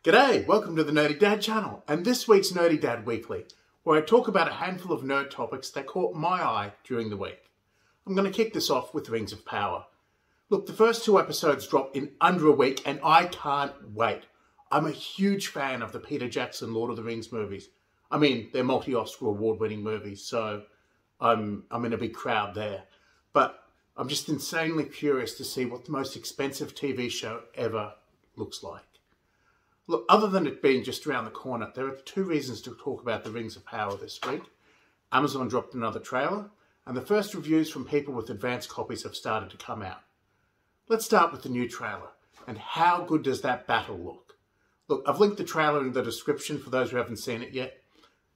G'day, welcome to the Nerdy Dad channel and this week's Nerdy Dad Weekly, where I talk about a handful of nerd topics that caught my eye during the week. I'm going to kick this off with Rings of Power. Look, the first two episodes dropped in under a week and I can't wait. I'm a huge fan of the Peter Jackson Lord of the Rings movies. I mean, they're multi-Oscar award-winning movies, so I'm in a big crowd there. But I'm just insanely curious to see what the most expensive TV show ever looks like. Look, other than it being just around the corner, there are two reasons to talk about the Rings of Power this week. Amazon dropped another trailer, and the first reviews from people with advanced copies have started to come out. Let's start with the new trailer, and how good does that battle look? Look, I've linked the trailer in the description for those who haven't seen it yet,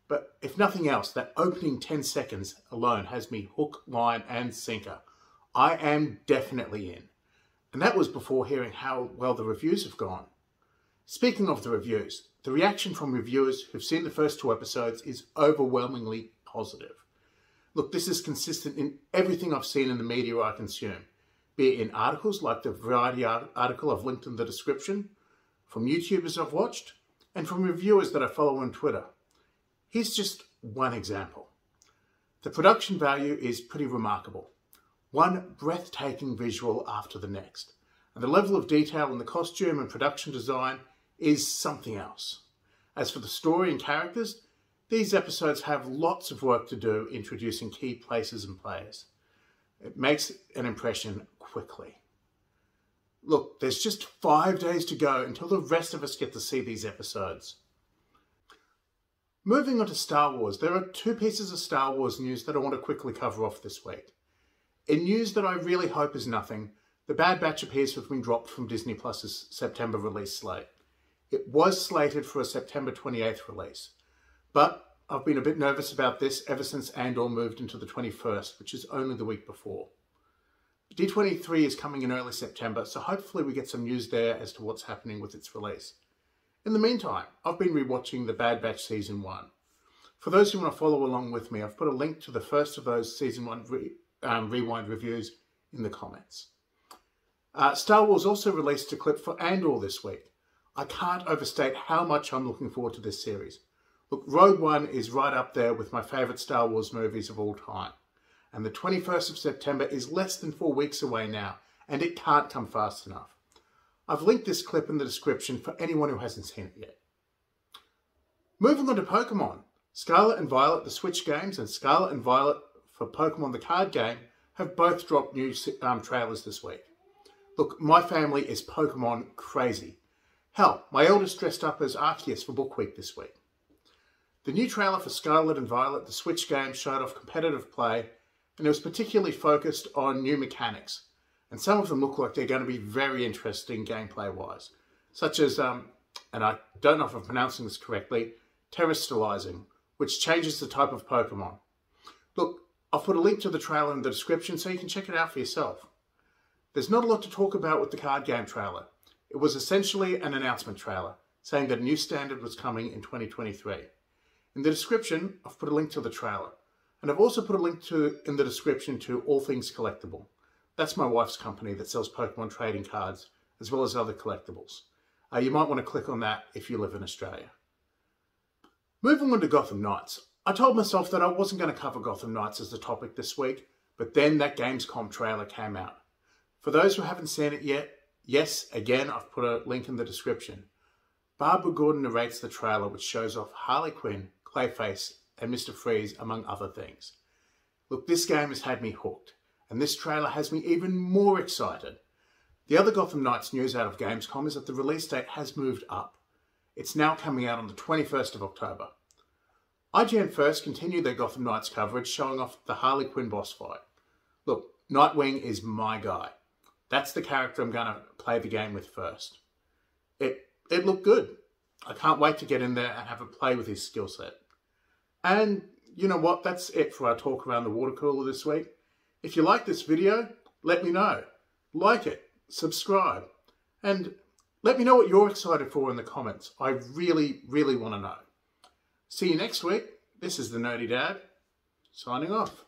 but if nothing else, that opening 10 seconds alone has me hook, line, and sinker. I am definitely in. And that was before hearing how well the reviews have gone. Speaking of the reviews, the reaction from reviewers who've seen the first two episodes is overwhelmingly positive. Look, this is consistent in everything I've seen in the media I consume, be it in articles like the Variety article I've linked in the description, from YouTubers I've watched, and from reviewers that I follow on Twitter. Here's just one example. The production value is pretty remarkable. One breathtaking visual after the next. And the level of detail in the costume and production design is something else. As for the story and characters, these episodes have lots of work to do introducing key places and players. It makes an impression quickly. Look, there's just 5 days to go until the rest of us get to see these episodes. Moving on to Star Wars, there are two pieces of Star Wars news that I want to quickly cover off this week. In news that I really hope is nothing, The Bad Batch appears to have been dropped from Disney Plus's September release slate. It was slated for a September 28th release, but I've been a bit nervous about this ever since Andor moved into the 21st, which is only the week before. D23 is coming in early September, so hopefully we get some news there as to what's happening with its release. In the meantime, I've been rewatching The Bad Batch Season 1. For those who want to follow along with me, I've put a link to the first of those Season 1 rewind reviews in the comments. Star Wars also released a clip for Andor this week. I can't overstate how much I'm looking forward to this series. Look, Rogue One is right up there with my favourite Star Wars movies of all time. And the 21st of September is less than 4 weeks away now, and it can't come fast enough. I've linked this clip in the description for anyone who hasn't seen it yet. Moving on to Pokemon. Scarlet and Violet, the Switch games, and Scarlet and Violet for Pokemon the card game have both dropped new trailers this week. Look, my family is Pokemon crazy. Hell, my eldest dressed up as Arceus for Book Week this week. The new trailer for Scarlet and Violet, the Switch game, showed off competitive play, and it was particularly focused on new mechanics. And some of them look like they're going to be very interesting gameplay-wise, such as, and I don't know if I'm pronouncing this correctly, terrestrializing, which changes the type of Pokemon. Look, I'll put a link to the trailer in the description so you can check it out for yourself. There's not a lot to talk about with the card game trailer. It was essentially an announcement trailer, saying that a new standard was coming in 2023. In the description, I've put a link to the trailer. And I've also put a link in the description to All Things Collectible. That's my wife's company that sells Pokemon trading cards, as well as other collectibles. You might want to click on that if you live in Australia. Moving on to Gotham Knights. I told myself that I wasn't going to cover Gotham Knights as the topic this week, but then that Gamescom trailer came out. For those who haven't seen it yet, yes, again, I've put a link in the description. Barbara Gordon narrates the trailer, which shows off Harley Quinn, Clayface, and Mr. Freeze, among other things. Look, this game has had me hooked, and this trailer has me even more excited. The other Gotham Knights news out of Gamescom is that the release date has moved up. It's now coming out on the 21st of October. IGN First continued their Gotham Knights coverage, showing off the Harley Quinn boss fight. Look, Nightwing is my guy. That's the character I'm going to play the game with first. It looked good. I can't wait to get in there and have a play with his skill set. And you know what? That's it for our talk around the water cooler this week. If you like this video, let me know. Like it, subscribe, and let me know what you're excited for in the comments. I really, really want to know. See you next week. This is the Nerdy Dad, signing off.